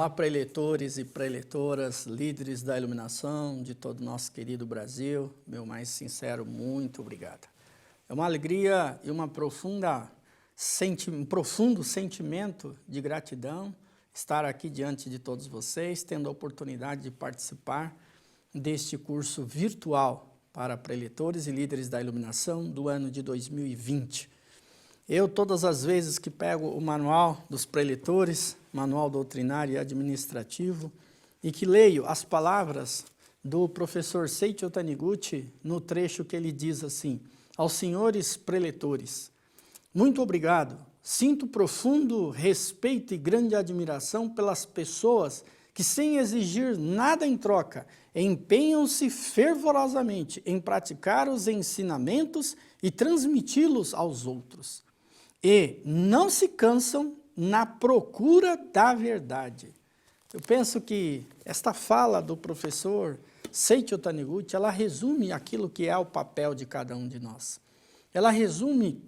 Olá, preletores e preletoras, líderes da iluminação de todo o nosso querido Brasil. Meu mais sincero muito obrigado. É uma alegria e um profundo sentimento de gratidão estar aqui diante de todos vocês, tendo a oportunidade de participar deste curso virtual para preletores e líderes da iluminação do ano de 2020. Eu, todas as vezes que pego o manual dos preletores, manual doutrinário e administrativo, e que leio as palavras do professor Seiichi Taniguchi, no trecho que ele diz assim: aos senhores preletores, muito obrigado, sinto profundo respeito e grande admiração pelas pessoas que, sem exigir nada em troca, empenham-se fervorosamente em praticar os ensinamentos e transmiti-los aos outros. E não se cansam na procura da verdade. Eu penso que esta fala do professor Seiichi Taniguchi, ela resume aquilo que é o papel de cada um de nós. Ela resume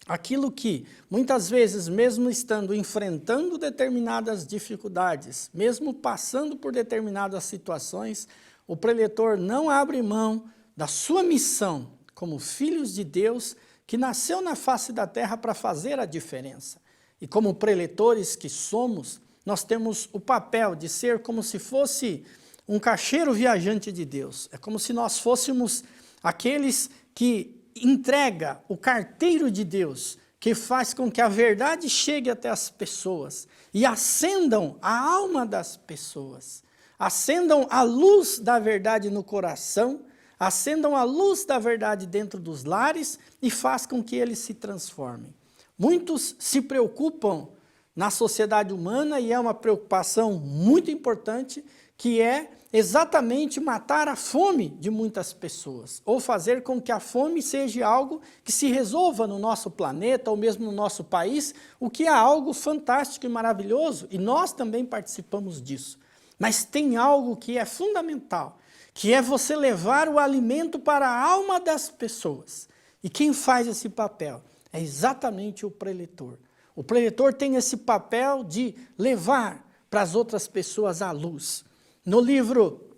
aquilo que, muitas vezes, mesmo estando enfrentando determinadas dificuldades, mesmo passando por determinadas situações, o preletor não abre mão da sua missão como filhos de Deus, que nasceu na face da terra para fazer a diferença. E como preletores que somos, nós temos o papel de ser como se fosse um caixeiro viajante de Deus. É como se nós fôssemos aqueles que entrega o carteiro de Deus, que faz com que a verdade chegue até as pessoas e acendam a alma das pessoas, acendam a luz da verdade no coração, acendam a luz da verdade dentro dos lares e faz com que eles se transformem. Muitos se preocupam na sociedade humana e é uma preocupação muito importante, que é exatamente matar a fome de muitas pessoas, ou fazer com que a fome seja algo que se resolva no nosso planeta ou mesmo no nosso país, o que é algo fantástico e maravilhoso, e nós também participamos disso. Mas tem algo que é fundamental, que é você levar o alimento para a alma das pessoas. E quem faz esse papel é exatamente o preletor. O preletor tem esse papel de levar para as outras pessoas a luz. No livro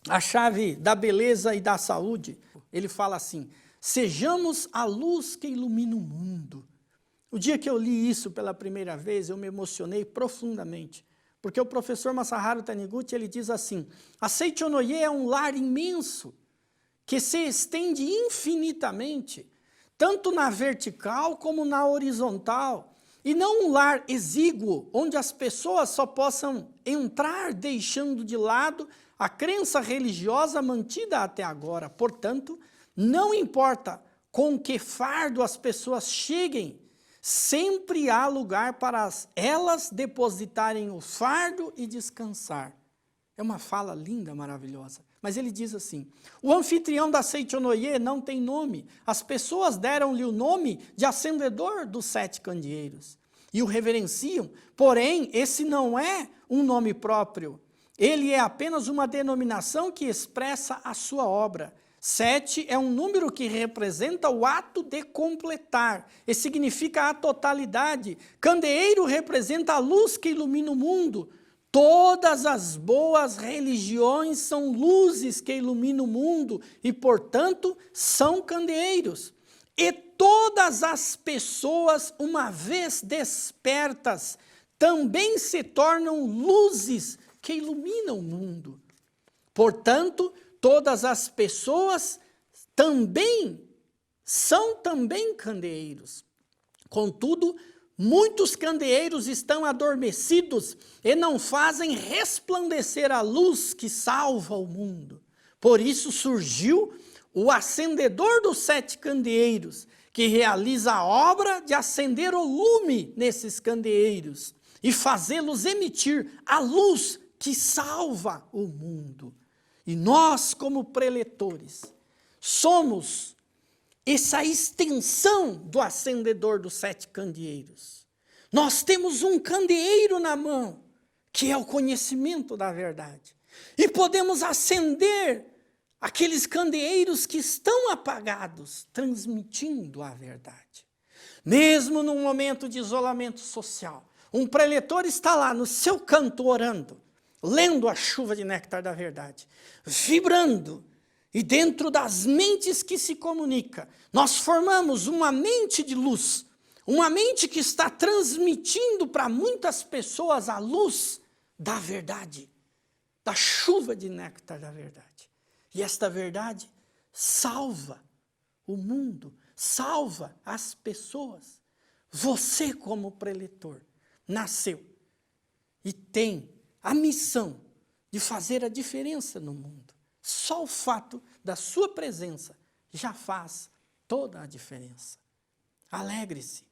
A Chave da Beleza e da Saúde, ele fala assim: sejamos a luz que ilumina o mundo. O dia que eu li isso pela primeira vez, eu me emocionei profundamente. Porque o professor Masaharu Taniguchi, ele diz assim: a Seichonoye é um lar imenso, que se estende infinitamente, tanto na vertical como na horizontal, e não um lar exíguo, onde as pessoas só possam entrar deixando de lado a crença religiosa mantida até agora. Portanto, não importa com que fardo as pessoas cheguem, sempre há lugar para elas depositarem o fardo e descansar. É uma fala linda, maravilhosa. Mas ele diz assim: o anfitrião da Seichonoye não tem nome. As pessoas deram-lhe o nome de acendedor dos 7 candeeiros. E o reverenciam, porém, esse não é um nome próprio. Ele é apenas uma denominação que expressa a sua obra. 7 é um número que representa o ato de completar, e significa a totalidade. Candeeiro representa a luz que ilumina o mundo. Todas as boas religiões são luzes que iluminam o mundo e, portanto, são candeeiros. E todas as pessoas, uma vez despertas, também se tornam luzes que iluminam o mundo. Portanto, todas as pessoas são também candeeiros. Contudo, muitos candeeiros estão adormecidos e não fazem resplandecer a luz que salva o mundo. Por isso surgiu o acendedor dos 7 candeeiros, que realiza a obra de acender o lume nesses candeeiros e fazê-los emitir a luz que salva o mundo. E nós, como preletores, somos essa extensão do acendedor dos 7 candeeiros. Nós temos um candeeiro na mão, que é o conhecimento da verdade. E podemos acender aqueles candeeiros que estão apagados, transmitindo a verdade. Mesmo num momento de isolamento social, Um preletor está lá no seu canto orando, lendo a chuva de néctar da verdade, vibrando, e dentro das mentes que se comunica, nós formamos uma mente de luz, uma mente que está transmitindo para muitas pessoas a luz da verdade, da chuva de néctar da verdade. E esta verdade salva o mundo, salva as pessoas. Você, como preletor, nasceu e tem a missão de fazer a diferença no mundo. Só o fato da sua presença já faz toda a diferença. Alegre-se.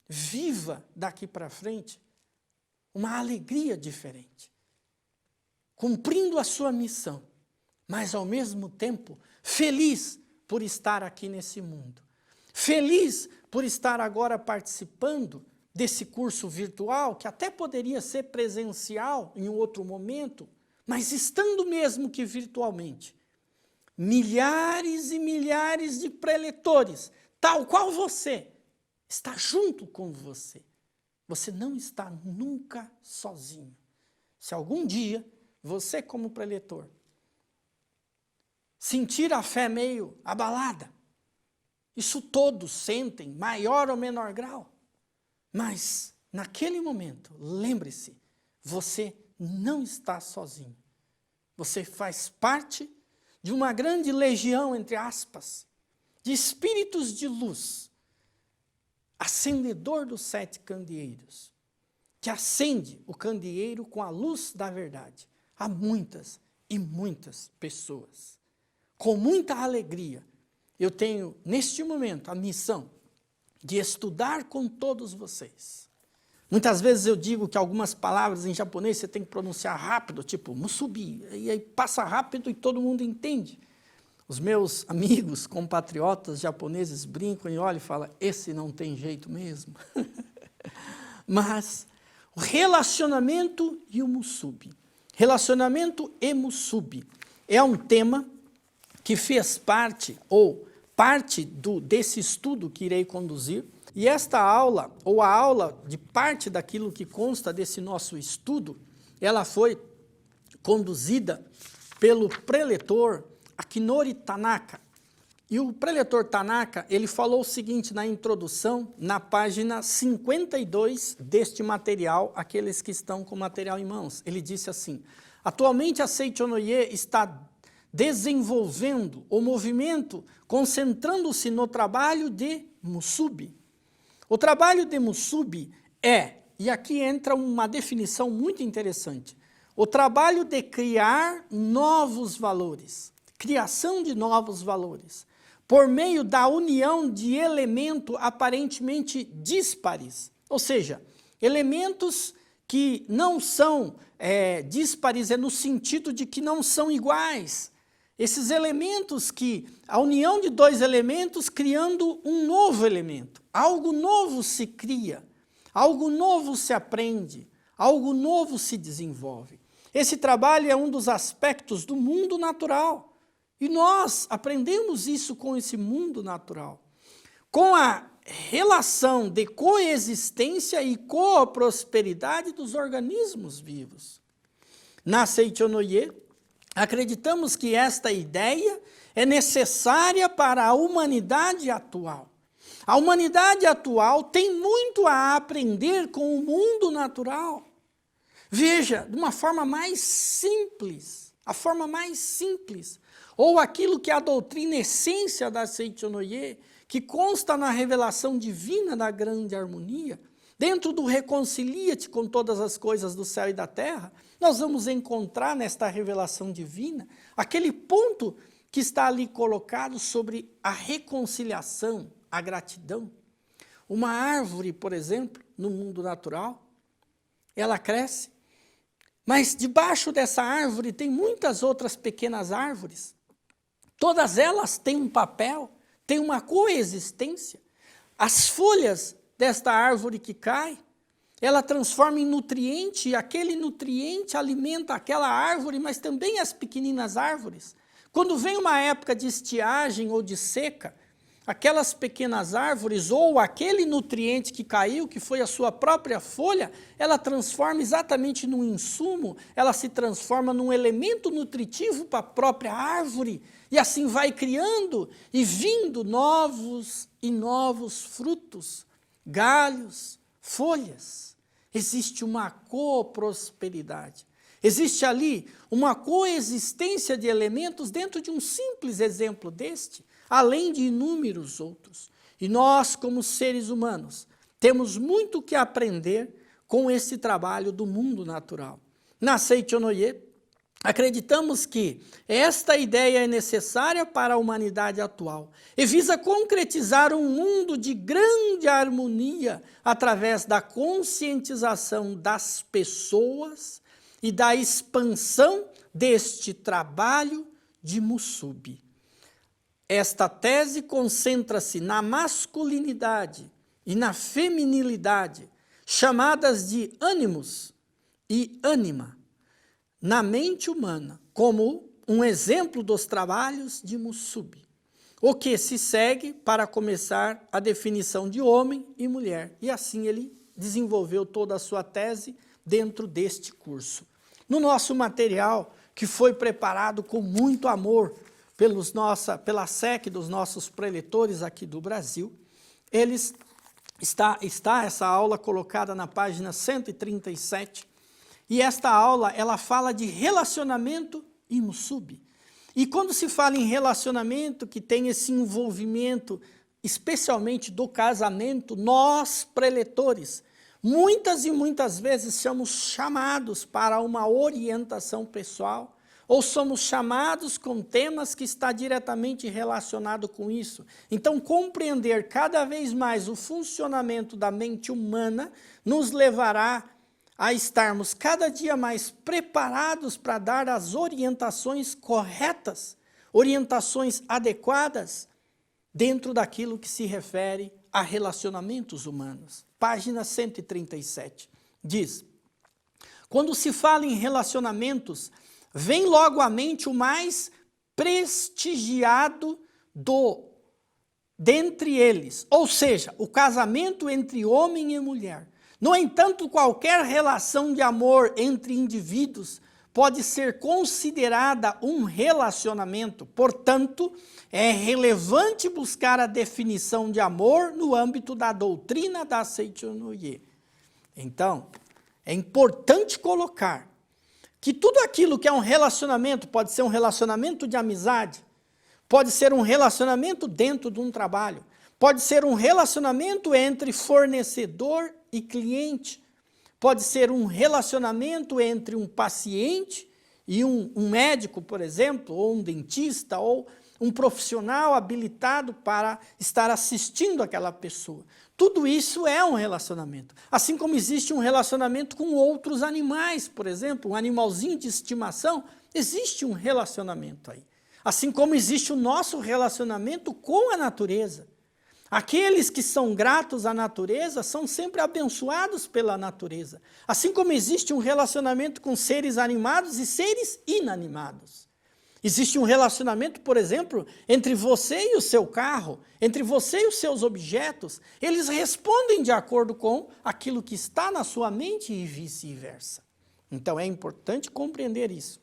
Viva daqui para frente uma alegria diferente. Cumprindo a sua missão, mas ao mesmo tempo feliz por estar aqui nesse mundo. Feliz por estar agora participando desse curso virtual, que até poderia ser presencial em um outro momento, mas estando mesmo que virtualmente. Milhares e milhares de preletores, tal qual você, está junto com você. Você não está nunca sozinho. Se algum dia você, como preletor, sentir a fé meio abalada, isso todos sentem, maior ou menor grau. Mas, naquele momento, lembre-se, você não está sozinho. Você faz parte de uma grande legião, entre aspas, de espíritos de luz, acendedor dos 7 candeeiros, que acende o candeeiro com a luz da verdade a muitas e muitas pessoas. Com muita alegria, eu tenho, neste momento, a missão de estudar com todos vocês. Muitas vezes eu digo que algumas palavras em japonês você tem que pronunciar rápido, tipo musubi, e aí passa rápido e todo mundo entende. Os meus amigos, compatriotas japoneses brincam e olham e falam, esse não tem jeito mesmo. Mas o relacionamento e o musubi. Relacionamento e musubi é um tema que fez parte, ou parte desse estudo que irei conduzir. E esta aula, ou a aula de parte daquilo que consta desse nosso estudo, ela foi conduzida pelo preletor Akinori Tanaka. E o preletor Tanaka, ele falou o seguinte na introdução, na página 52 deste material, aqueles que estão com o material em mãos. Ele disse assim, atualmente a Seichonoye está desenvolvendo o movimento, concentrando-se no trabalho de musubi. O trabalho de musubi é, e aqui entra uma definição muito interessante, o trabalho de criar novos valores, criação de novos valores, por meio da união de elementos aparentemente díspares, ou seja, elementos que não são díspares, no sentido de que não são iguais. Esses elementos que, a união de 2 elementos criando um novo elemento. Algo novo se cria, algo novo se aprende, algo novo se desenvolve. Esse trabalho é um dos aspectos do mundo natural. E nós aprendemos isso com esse mundo natural. Com a relação de coexistência e coprosperidade dos organismos vivos. Na Seichonoye, acreditamos que esta ideia é necessária para a humanidade atual. A humanidade atual tem muito a aprender com o mundo natural. Veja, de uma forma mais simples, a forma mais simples, ou aquilo que é a doutrina essência da Seichonoye, que consta na revelação divina da grande harmonia, dentro do reconcilia-te com todas as coisas do céu e da terra, nós vamos encontrar nesta revelação divina aquele ponto que está ali colocado sobre a reconciliação, a gratidão. Uma árvore, por exemplo, no mundo natural, ela cresce, mas debaixo dessa árvore tem muitas outras pequenas árvores. Todas elas têm um papel, têm uma coexistência. As folhas desta árvore que cai, ela transforma em nutriente, e aquele nutriente alimenta aquela árvore, mas também as pequeninas árvores. Quando vem uma época de estiagem ou de seca, aquelas pequenas árvores ou aquele nutriente que caiu, que foi a sua própria folha, ela transforma exatamente num insumo, ela se transforma num elemento nutritivo para a própria árvore, e assim vai criando e vindo novos e novos frutos, galhos, folhas. Existe uma coprosperidade. Existe ali uma coexistência de elementos dentro de um simples exemplo deste, além de inúmeros outros. E nós, como seres humanos, temos muito que aprender com esse trabalho do mundo natural. Na Seichonoye, acreditamos que esta ideia é necessária para a humanidade atual e visa concretizar um mundo de grande harmonia através da conscientização das pessoas e da expansão deste trabalho de Musubi. Esta tese concentra-se na masculinidade e na feminilidade, chamadas de ânimos e ânima, na mente humana, como um exemplo dos trabalhos de Musubi, o que se segue para começar a definição de homem e mulher. E assim ele desenvolveu toda a sua tese dentro deste curso. No nosso material, que foi preparado com muito amor pela SEC dos nossos preletores aqui do Brasil, está essa aula colocada na página 137, e esta aula ela fala de relacionamento e Musubi. E quando se fala em relacionamento, que tem esse envolvimento, especialmente do casamento, nós, preletores, muitas e muitas vezes somos chamados para uma orientação pessoal, ou somos chamados com temas que está diretamente relacionado com isso. Então, compreender cada vez mais o funcionamento da mente humana nos levará a estarmos cada dia mais preparados para dar as orientações corretas, orientações adequadas, dentro daquilo que se refere a relacionamentos humanos. Página 137, diz: quando se fala em relacionamentos, vem logo à mente o mais prestigiado dentre eles, ou seja, o casamento entre homem e mulher. No entanto, qualquer relação de amor entre indivíduos pode ser considerada um relacionamento. Portanto, é relevante buscar a definição de amor no âmbito da doutrina da Seichonoye. Então, é importante colocar que tudo aquilo que é um relacionamento, pode ser um relacionamento de amizade, pode ser um relacionamento dentro de um trabalho, pode ser um relacionamento entre fornecedor e cliente, pode ser um relacionamento entre um paciente e um médico, por exemplo, ou um dentista, ou um profissional habilitado para estar assistindo aquela pessoa. Tudo isso é um relacionamento. Assim como existe um relacionamento com outros animais, por exemplo, um animalzinho de estimação, existe um relacionamento aí. Assim como existe o nosso relacionamento com a natureza. Aqueles que são gratos à natureza são sempre abençoados pela natureza. Assim como existe um relacionamento com seres animados e seres inanimados. Existe um relacionamento, por exemplo, entre você e o seu carro, entre você e os seus objetos. Eles respondem de acordo com aquilo que está na sua mente e vice-versa. Então é importante compreender isso.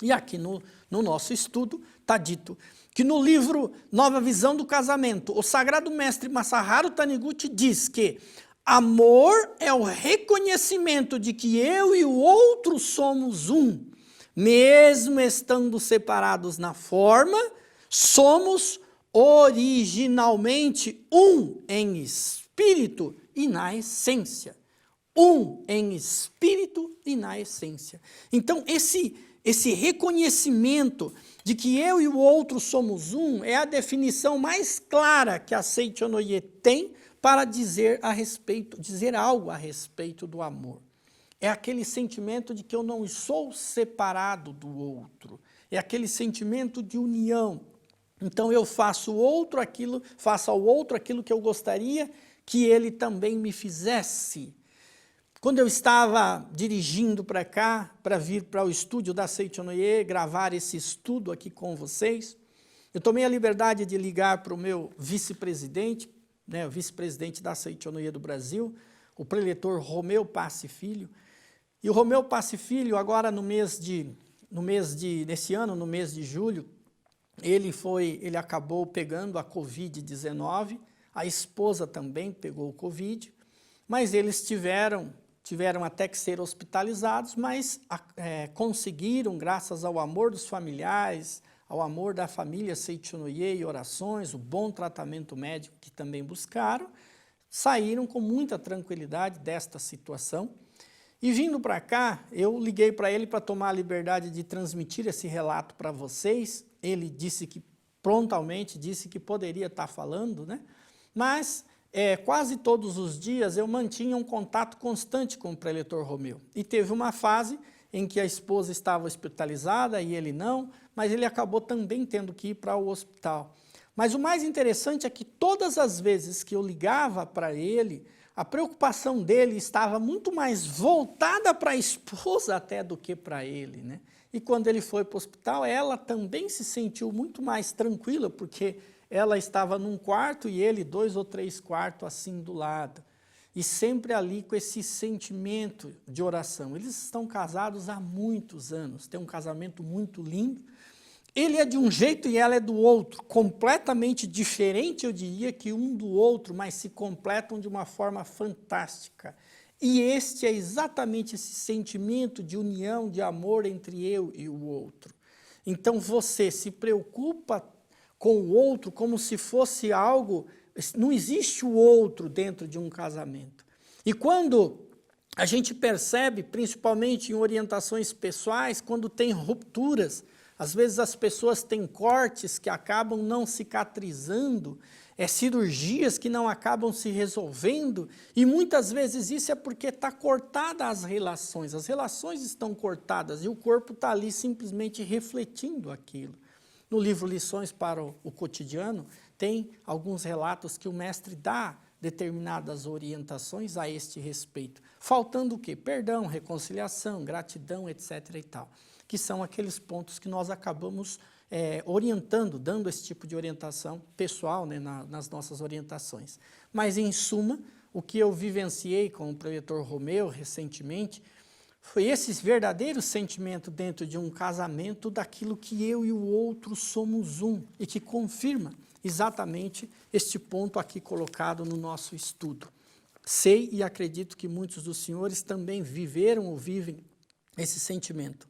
E aqui no nosso estudo está dito que no livro Nova Visão do Casamento, o Sagrado Mestre Masaharu Taniguchi diz que amor é o reconhecimento de que eu e o outro somos um. Mesmo estando separados na forma, somos originalmente um em espírito e na essência. Um em espírito e na essência. Então, esse reconhecimento de que eu e o outro somos um é a definição mais clara que a Seichonoye tem para dizer algo a respeito do amor. É aquele sentimento de que eu não sou separado do outro. É aquele sentimento de união. Então eu faço ao outro aquilo que eu gostaria que ele também me fizesse. Quando eu estava dirigindo para cá, para vir para o estúdio da Seichonoye, gravar esse estudo aqui com vocês, Eu tomei a liberdade de ligar para o meu vice-presidente, né, o vice-presidente da Seitonoia do Brasil, o preletor Romeu Passi Filho. E o Romeu Passi Filho, agora nesse ano, no mês de julho, ele acabou pegando a Covid-19, a esposa também pegou o Covid, mas eles tiveram até que ser hospitalizados, mas conseguiram, graças ao amor dos familiares, ao amor da família Seitonoye e orações, o bom tratamento médico que também buscaram, saíram com muita tranquilidade desta situação. E vindo para cá, eu liguei para ele para tomar a liberdade de transmitir esse relato para vocês. Ele disse que, prontamente, disse que poderia estar falando, né? Mas quase todos os dias eu mantinha um contato constante com o preletor Romeu. E teve uma fase em que a esposa estava hospitalizada e ele não, mas ele acabou também tendo que ir para o hospital. Mas o mais interessante é que todas as vezes que eu ligava para ele, a preocupação dele estava muito mais voltada para a esposa até do que para ele, né? E quando ele foi para o hospital, ela também se sentiu muito mais tranquila, porque ela estava num quarto e ele 2 ou 3 quartos assim do lado. E sempre ali com esse sentimento de oração. Eles estão casados há muitos anos, têm um casamento muito lindo. Ele é de um jeito e ela é do outro, completamente diferente, eu diria, que um do outro, mas se completam de uma forma fantástica. E este é exatamente esse sentimento de união, de amor entre eu e o outro. Então você se preocupa com o outro como se fosse algo, não existe o outro dentro de um casamento. E quando a gente percebe, principalmente em orientações pessoais, quando tem rupturas, às vezes as pessoas têm cortes que acabam não cicatrizando, cirurgias que não acabam se resolvendo, e muitas vezes isso é porque está cortada as relações estão cortadas e o corpo está ali simplesmente refletindo aquilo. No livro Lições para o Cotidiano, tem alguns relatos que o mestre dá determinadas orientações a este respeito, faltando o quê? Perdão, reconciliação, gratidão, etc. e tal, que são aqueles pontos que nós acabamos orientando, dando esse tipo de orientação pessoal, né, nas nossas orientações. Mas, em suma, o que eu vivenciei com o preletor Romeu recentemente foi esse verdadeiro sentimento dentro de um casamento daquilo que eu e o outro somos um, e que confirma exatamente este ponto aqui colocado no nosso estudo. Sei e acredito que muitos dos senhores também viveram ou vivem esse sentimento.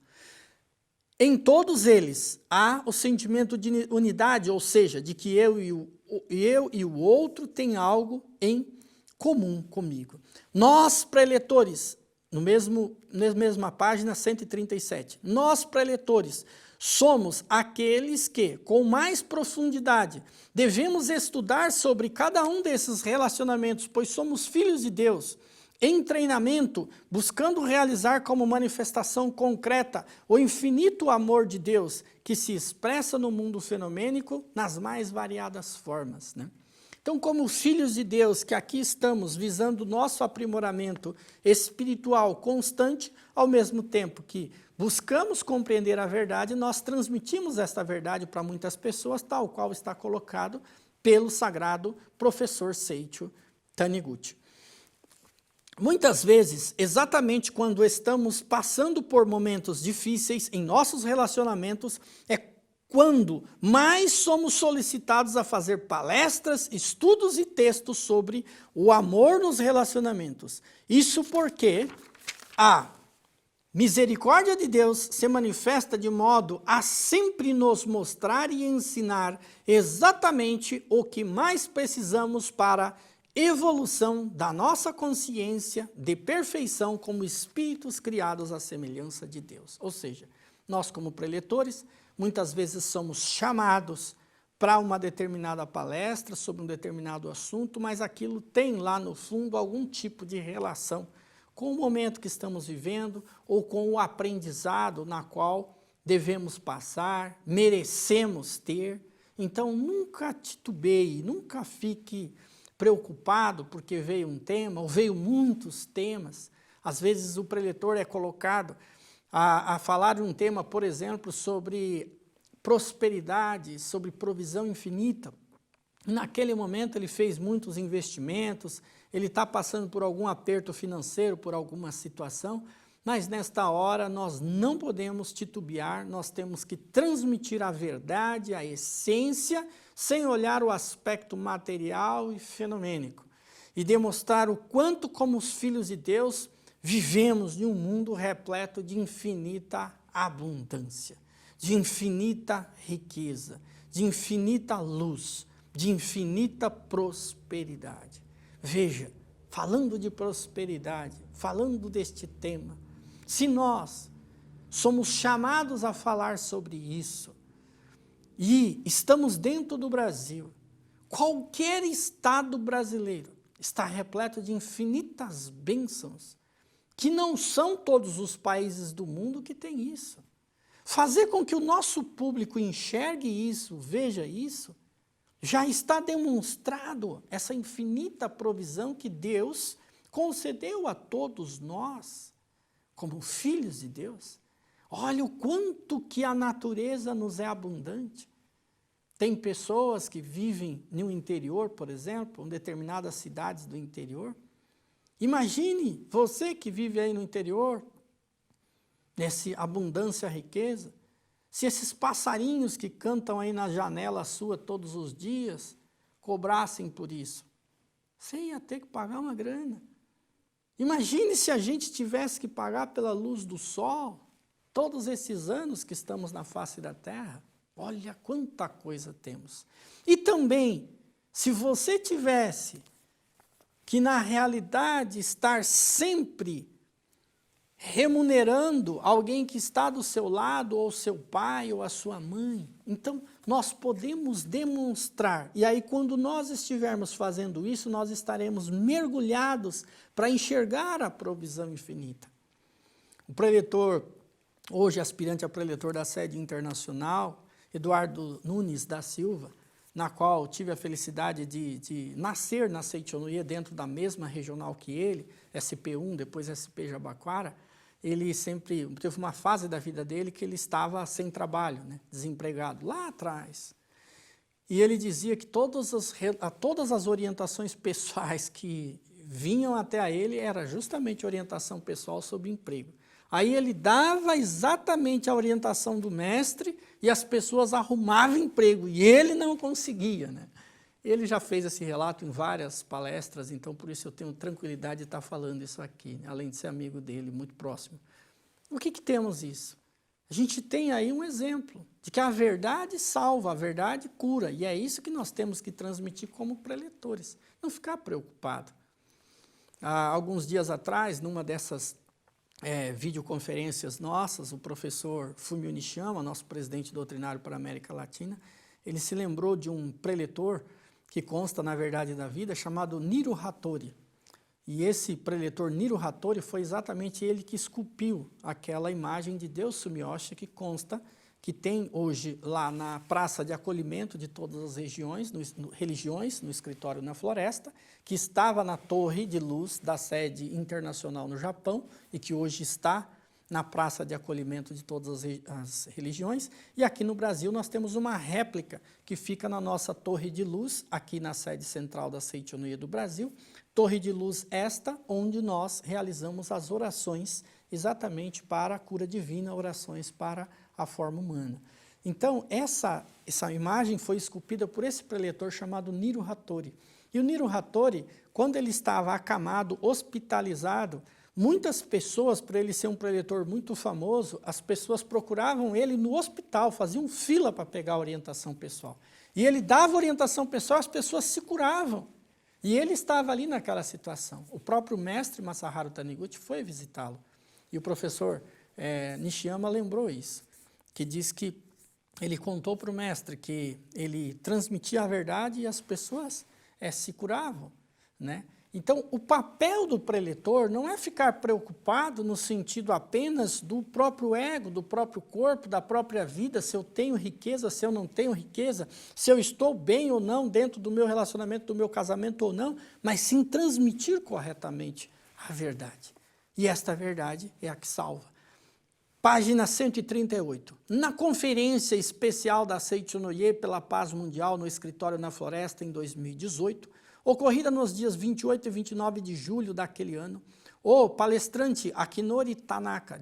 Em todos eles há o sentimento de unidade, ou seja, de que eu e o outro têm algo em comum comigo. Nós, preletores, na mesma página 137, nós, preletores, somos aqueles que, com mais profundidade, devemos estudar sobre cada um desses relacionamentos, pois somos filhos de Deus, em treinamento, buscando realizar como manifestação concreta o infinito amor de Deus que se expressa no mundo fenomênico nas mais variadas formas, né? Então, como filhos de Deus que aqui estamos visando nosso aprimoramento espiritual constante, ao mesmo tempo que buscamos compreender a verdade, nós transmitimos esta verdade para muitas pessoas, tal qual está colocado pelo sagrado professor Seicho Taniguchi. Muitas vezes, exatamente quando estamos passando por momentos difíceis em nossos relacionamentos, é quando mais somos solicitados a fazer palestras, estudos e textos sobre o amor nos relacionamentos. Isso porque a misericórdia de Deus se manifesta de modo a sempre nos mostrar e ensinar exatamente o que mais precisamos para evolução da nossa consciência de perfeição como espíritos criados à semelhança de Deus. Ou seja, nós como preletores, muitas vezes somos chamados para uma determinada palestra sobre um determinado assunto, mas aquilo tem lá no fundo algum tipo de relação com o momento que estamos vivendo ou com o aprendizado na qual devemos passar, merecemos ter. Então, nunca titubeie, nunca fique preocupado porque veio um tema, ou veio muitos temas. Às vezes o preletor é colocado a falar de um tema, por exemplo, sobre prosperidade, sobre provisão infinita. Naquele momento ele fez muitos investimentos, ele está passando por algum aperto financeiro, por alguma situação, mas nesta hora nós não podemos titubear, nós temos que transmitir a verdade, a essência, sem olhar o aspecto material e fenomênico, e demonstrar o quanto como os filhos de Deus vivemos em um mundo repleto de infinita abundância, de infinita riqueza, de infinita luz, de infinita prosperidade. Veja, falando de prosperidade, falando deste tema, se nós somos chamados a falar sobre isso, e estamos dentro do Brasil, qualquer estado brasileiro está repleto de infinitas bênçãos, que não são todos os países do mundo que têm isso. Fazer com que o nosso público enxergue isso, veja isso, já está demonstrado essa infinita provisão que Deus concedeu a todos nós, como filhos de Deus. Olha o quanto que a natureza nos é abundante. Tem pessoas que vivem no interior, por exemplo, em determinadas cidades do interior. Imagine você que vive aí no interior, nessa abundância, riqueza, se esses passarinhos que cantam aí na janela sua todos os dias, cobrassem por isso, você ia ter que pagar uma grana. Imagine se a gente tivesse que pagar pela luz do sol, todos esses anos que estamos na face da terra. Olha quanta coisa temos. E também, se você tivesse que na realidade estar sempre remunerando alguém que está do seu lado, ou seu pai, ou a sua mãe. Então, nós podemos demonstrar, e aí quando nós estivermos fazendo isso, nós estaremos mergulhados para enxergar a provisão infinita. O preletor, hoje aspirante a preletor da sede internacional, Eduardo Nunes da Silva, na qual tive a felicidade de nascer na Seitonoye, dentro da mesma regional que ele, SP1, depois SP Jabaquara. Ele sempre teve uma fase da vida dele que ele estava sem trabalho, né, desempregado, lá atrás. E ele dizia que todas as orientações pessoais que vinham até a ele era justamente orientação pessoal sobre emprego. Aí ele dava exatamente a orientação do mestre e as pessoas arrumavam emprego, e ele não conseguia, né? Ele já fez esse relato em várias palestras, então por isso eu tenho tranquilidade de estar falando isso aqui, né? Além de ser amigo dele, muito próximo. O que temos isso? A gente tem aí um exemplo de que a verdade salva, a verdade cura, e é isso que nós temos que transmitir como preletores, não ficar preocupado. Há alguns dias atrás, numa dessas videoconferências nossas, o professor Fumio Nishiyama, nosso presidente doutrinário para a América Latina, ele se lembrou de um preletor que consta na Verdade da Vida, chamado Niro Hattori. E esse preletor Niro Hattori foi exatamente ele que esculpiu aquela imagem de Deus Sumiyoshi que consta, que tem hoje lá na praça de acolhimento de todas as religiões, no escritório na Floresta, que estava na torre de luz da sede internacional no Japão e que hoje está na praça de acolhimento de todas as religiões. E aqui no Brasil nós temos uma réplica que fica na nossa torre de luz, aqui na sede central da Seitonoye do Brasil, torre de luz esta, onde nós realizamos as orações exatamente para a cura divina, orações para a forma humana. Então, essa imagem foi esculpida por esse preletor chamado Niro Hattori. E o Niro Hattori, quando ele estava acamado, hospitalizado, muitas pessoas, por ele ser um preletor muito famoso, as pessoas procuravam ele no hospital, faziam fila para pegar a orientação pessoal. E ele dava orientação pessoal, as pessoas se curavam. E ele estava ali naquela situação. O próprio mestre Masaharu Taniguchi foi visitá-lo. E o professor Nishiyama lembrou isso, que diz que ele contou para o mestre que ele transmitia a verdade e as pessoas se curavam, né? Então, o papel do preletor não é ficar preocupado no sentido apenas do próprio ego, do próprio corpo, da própria vida, se eu tenho riqueza, se eu não tenho riqueza, se eu estou bem ou não dentro do meu relacionamento, do meu casamento ou não, mas sim transmitir corretamente a verdade. E esta verdade é a que salva. Página 138. Na conferência especial da Seitonoye pela Paz Mundial no Escritório na Floresta em 2018, ocorrida nos dias 28 e 29 de julho daquele ano, o palestrante Akinori Tanaka,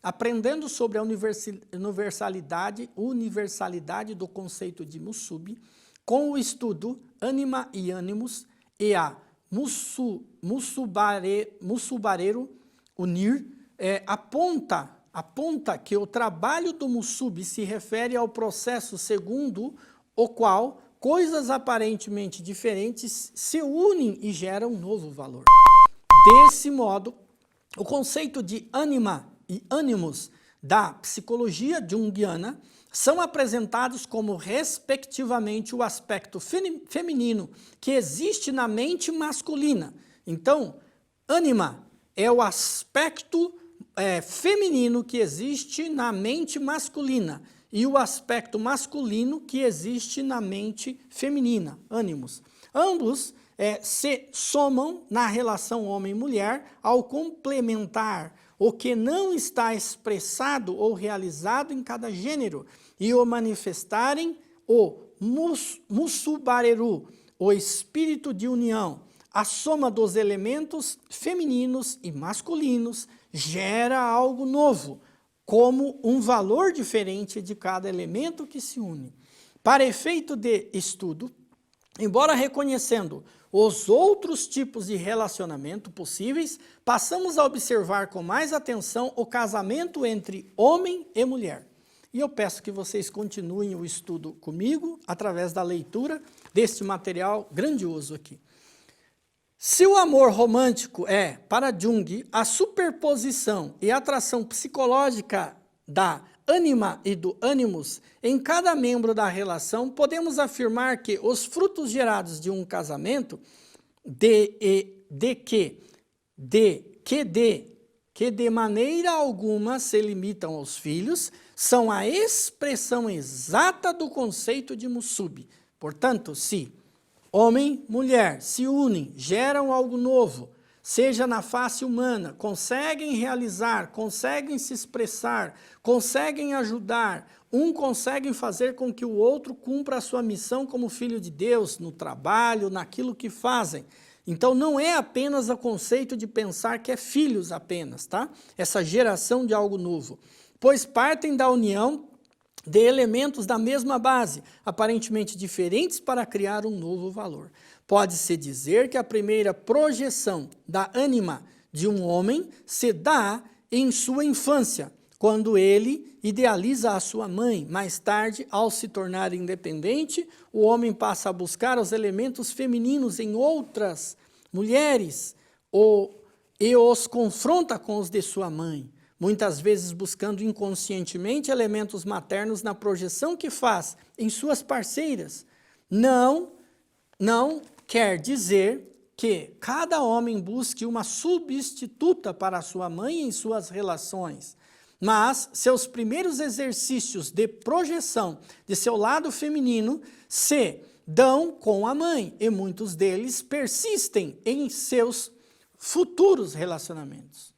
aprendendo sobre a universalidade do conceito de Musubi, com o estudo Anima e Animus e a Musubareru Unir, aponta que o trabalho do Musubi se refere ao processo segundo o qual coisas aparentemente diferentes se unem e geram um novo valor. Desse modo, o conceito de anima e animus da psicologia junguiana são apresentados como, respectivamente, o aspecto feminino que existe na mente masculina. Então, anima é o aspecto feminino que existe na mente masculina e o aspecto masculino que existe na mente feminina, ânimos. Ambos se somam na relação homem-mulher ao complementar o que não está expressado ou realizado em cada gênero e o manifestarem o Musubareru, o espírito de união. A soma dos elementos femininos e masculinos gera algo novo, como um valor diferente de cada elemento que se une. Para efeito de estudo, embora reconhecendo os outros tipos de relacionamento possíveis, passamos a observar com mais atenção o casamento entre homem e mulher. E eu peço que vocês continuem o estudo comigo, através da leitura deste material grandioso aqui. Se o amor romântico é, para Jung, a superposição e atração psicológica da anima e do animus em cada membro da relação, podemos afirmar que os frutos gerados de um casamento, que de maneira alguma se limitam aos filhos, são a expressão exata do conceito de Musubi. Portanto, se homem e mulher se unem, geram algo novo, seja na face humana, conseguem realizar, conseguem se expressar, conseguem ajudar, um consegue fazer com que o outro cumpra a sua missão como filho de Deus, no trabalho, naquilo que fazem. Então não é apenas o conceito de pensar que é filhos apenas, tá? Essa geração de algo novo, pois partem da união de elementos da mesma base, aparentemente diferentes para criar um novo valor. Pode-se dizer que a primeira projeção da ânima de um homem se dá em sua infância, quando ele idealiza a sua mãe. Mais tarde, ao se tornar independente, o homem passa a buscar os elementos femininos em outras mulheres e os confronta com os de sua mãe, muitas vezes buscando inconscientemente elementos maternos na projeção que faz em suas parceiras. Não quer dizer que cada homem busque uma substituta para sua mãe em suas relações, mas seus primeiros exercícios de projeção de seu lado feminino se dão com a mãe, e muitos deles persistem em seus futuros relacionamentos.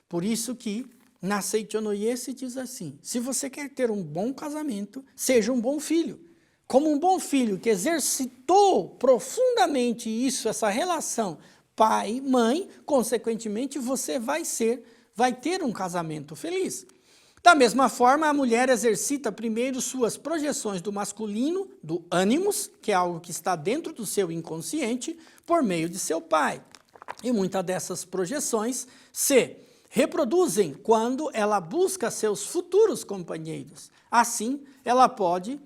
Por isso que na Seitonoye se diz assim: se você quer ter um bom casamento, seja um bom filho. Como um bom filho que exercitou profundamente isso, essa relação pai-mãe, consequentemente você vai ter um casamento feliz. Da mesma forma, a mulher exercita primeiro suas projeções do masculino, do ânimos, que é algo que está dentro do seu inconsciente, por meio de seu pai. E muitas dessas projeções se reproduzem quando ela busca seus futuros companheiros. Assim, ela pode,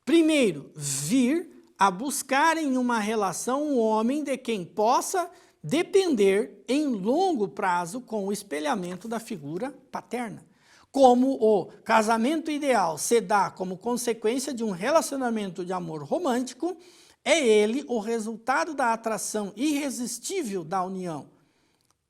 primeiro, vir a buscar em uma relação um homem de quem possa depender em longo prazo com o espelhamento da figura paterna. Como o casamento ideal se dá como consequência de um relacionamento de amor romântico, é ele o resultado da atração irresistível da união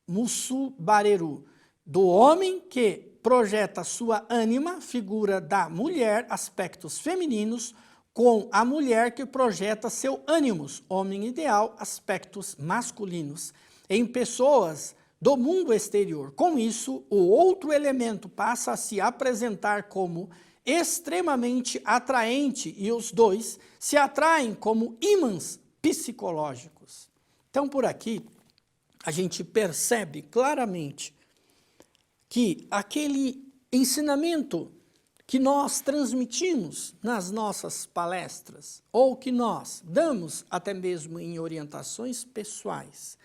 Musubareru, do homem que projeta sua ânima, figura da mulher, aspectos femininos, com a mulher que projeta seu ânimos, homem ideal, aspectos masculinos, em pessoas do mundo exterior. Com isso, o outro elemento passa a se apresentar como extremamente atraente e os dois se atraem como ímãs psicológicos. Então, por aqui, a gente percebe claramente que aquele ensinamento que nós transmitimos nas nossas palestras, ou que nós damos até mesmo em orientações pessoais,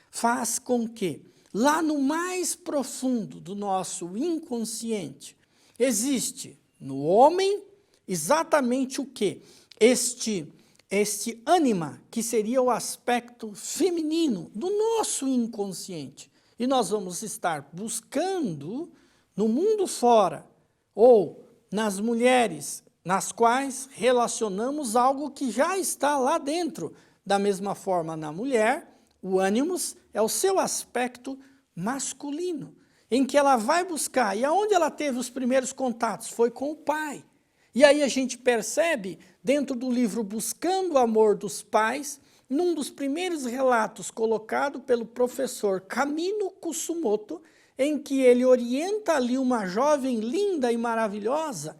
faz com que, lá no mais profundo do nosso inconsciente, existe no homem exatamente o quê? Este ânima, que seria o aspecto feminino do nosso inconsciente. E nós vamos estar buscando no mundo fora, ou nas mulheres, nas quais relacionamos algo que já está lá dentro. Da mesma forma, na mulher, o ânimos é o seu aspecto masculino, em que ela vai buscar. E aonde ela teve os primeiros contatos? Foi com o pai. E aí a gente percebe, dentro do livro Buscando o Amor dos Pais, num dos primeiros relatos colocado pelo professor Kamino Kusumoto, em que ele orienta ali uma jovem linda e maravilhosa,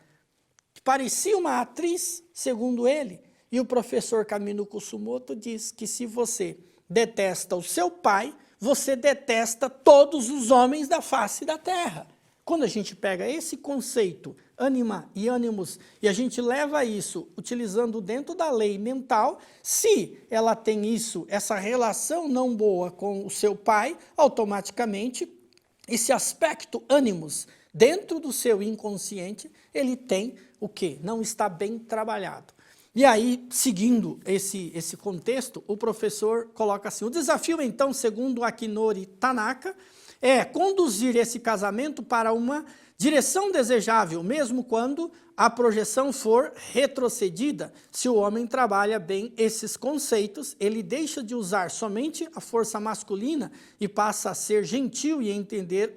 que parecia uma atriz, segundo ele, e o professor Kamino Kusumoto diz que se você detesta o seu pai, você detesta todos os homens da face da terra. Quando a gente pega esse conceito, ânima e ânimos, e a gente leva isso utilizando dentro da lei mental, se ela tem isso, essa relação não boa com o seu pai, automaticamente esse aspecto ânimos dentro do seu inconsciente, ele tem o quê? Não está bem trabalhado. E aí, seguindo esse contexto, o professor coloca assim, o desafio então, segundo Akinori Tanaka, é conduzir esse casamento para uma direção desejável, mesmo quando a projeção for retrocedida. Se o homem trabalha bem esses conceitos, ele deixa de usar somente a força masculina e passa a ser gentil e entender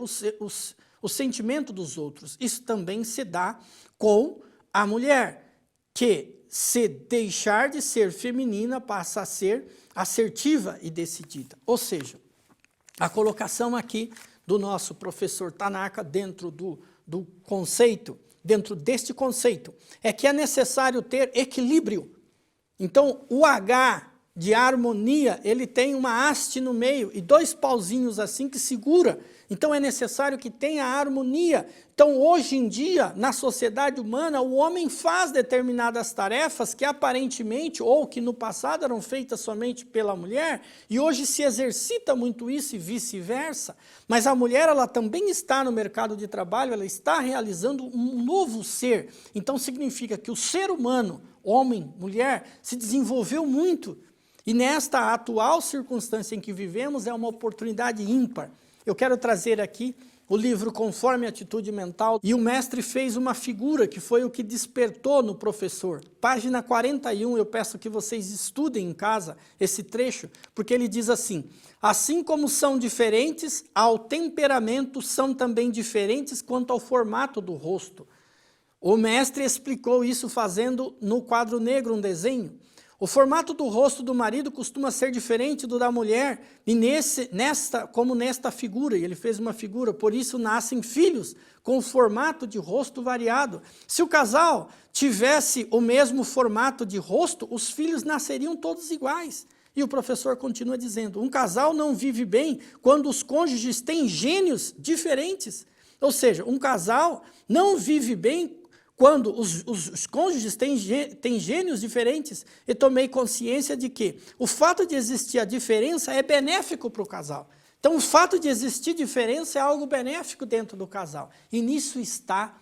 o sentimento dos outros. Isso também se dá com a mulher, que se deixar de ser feminina passa a ser assertiva e decidida. Ou seja, a colocação aqui do nosso professor Tanaka dentro do conceito, dentro deste conceito, é que é necessário ter equilíbrio. Então, o H de harmonia, ele tem uma haste no meio e dois pauzinhos assim que segura. Então, é necessário que tenha harmonia. Então, hoje em dia, na sociedade humana, o homem faz determinadas tarefas que aparentemente, ou que no passado eram feitas somente pela mulher, e hoje se exercita muito isso e vice-versa. Mas a mulher, ela também está no mercado de trabalho, ela está realizando um novo ser. Então, significa que o ser humano, homem, mulher, se desenvolveu muito. E nesta atual circunstância em que vivemos, é uma oportunidade ímpar. Eu quero trazer aqui o livro Conforme a Atitude Mental, e o mestre fez uma figura que foi o que despertou no professor. Página 41, eu peço que vocês estudem em casa esse trecho, porque ele diz assim, assim como são diferentes ao temperamento, são também diferentes quanto ao formato do rosto. O mestre explicou isso fazendo no quadro negro um desenho. O formato do rosto do marido costuma ser diferente do da mulher, e como nesta figura, e ele fez uma figura, por isso nascem filhos com o formato de rosto variado. Se o casal tivesse o mesmo formato de rosto, os filhos nasceriam todos iguais. E o professor continua dizendo, um casal não vive bem quando os cônjuges têm gênios diferentes. Ou seja, um casal não vive bem quando os cônjuges têm gênios diferentes. E tomei consciência de que o fato de existir a diferença é benéfico para o casal. Então, o fato de existir diferença é algo benéfico dentro do casal. E nisso está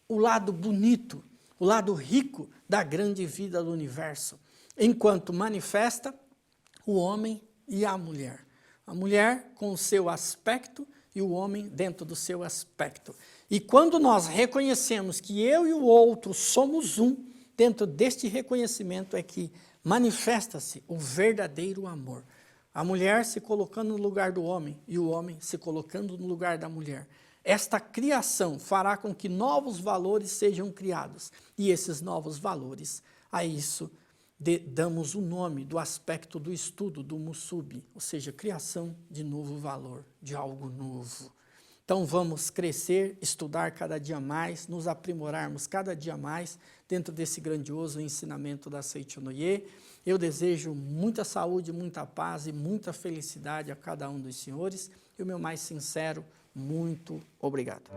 o lado bonito, o lado rico da grande vida do universo, enquanto manifesta o homem e a mulher. A mulher com o seu aspecto e o homem dentro do seu aspecto. E quando nós reconhecemos que eu e o outro somos um, dentro deste reconhecimento é que manifesta-se o verdadeiro amor. A mulher se colocando no lugar do homem e o homem se colocando no lugar da mulher. Esta criação fará com que novos valores sejam criados. E esses novos valores, a isso damos o nome do aspecto do estudo do Mussub, ou seja, criação de novo valor, de algo novo. Então vamos crescer, estudar cada dia mais, nos aprimorarmos cada dia mais dentro desse grandioso ensinamento da Seichonoye. Eu desejo muita saúde, muita paz e muita felicidade a cada um dos senhores e o meu mais sincero muito obrigado.